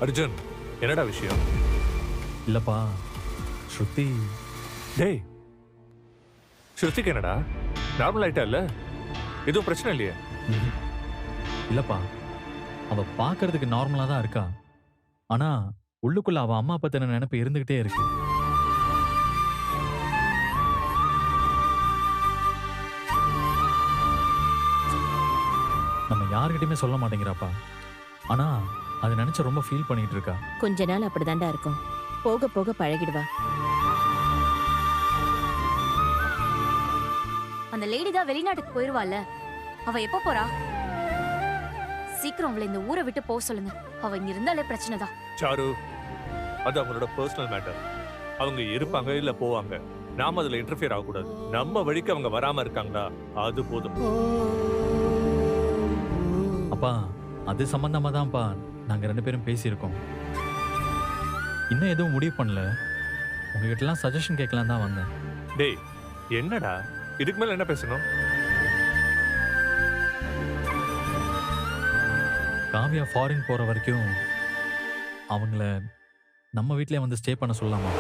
அர்ஜுன், என்னடா விஷயம்? இல்லப்பா, ஸ்ருதி. டேய், ஸ்ருதிக்கு என்னடா? நார்மல் ஆயிட்டா இல்ல? எதுவும் பிரச்சனை இல்லையே? ம்ஹும். இல்லப்பா, அவ பார்க்கறதுக்கு நார்மலா தான் இருக்கா. ஆனா உள்ளுக்குள்ள அவ அம்மா பத்தின நினைப்பு இருந்துகிட்டே இருக்கு. நம்ம யார்கிட்டயுமே சொல்ல மாட்டேங்கிறாப்பா. ஆனா அதை நினைச்சு ரொம்ப ஃபீல் பண்ணிட்டு இருக்கா. கொஞ்ச நாள் அப்படிதான்டா இருக்கும். போக போக பழகிடுவா. அந்த லேடி தான் வெளிநாட்டுக்கு போயிருவாள்ல, அவ எப்ப போறா? சீக்கிரம் அவளை இந்த ஊரை விட்டு போக சொல்லுங்க. அவ இங்க இருந்தாலே பிரச்சனை தான். சாரு, அது அவங்களோட பர்சனல் மேட்டர். அவங்க இருப்பாங்க இல்ல போவாங்க. நாம அதுல இன்டர்ஃபியர் ஆகக்கூடாது. நம்ம வழிக்கு அவங்க வராம இருக்காங்களா, அது போதும். அப்பா, அது சம்பந்தமா தான்ப்பா நாங்க 2 பேரும் பேசியிருக்கோம். இன்னும் எதுவும் முடிவு பண்ணல. உங்ககிட்டலாம் சஜஷன் கேட்கலாம் தான் வந்தேன். டேய், என்னடா இதுக்கு மேல என்ன பேசணும்? காவியா ஃபாரின் போற வரைக்கும் அவங்கள நம்ம வீட்லயே வந்து ஸ்டே பண்ண சொல்லலாமா?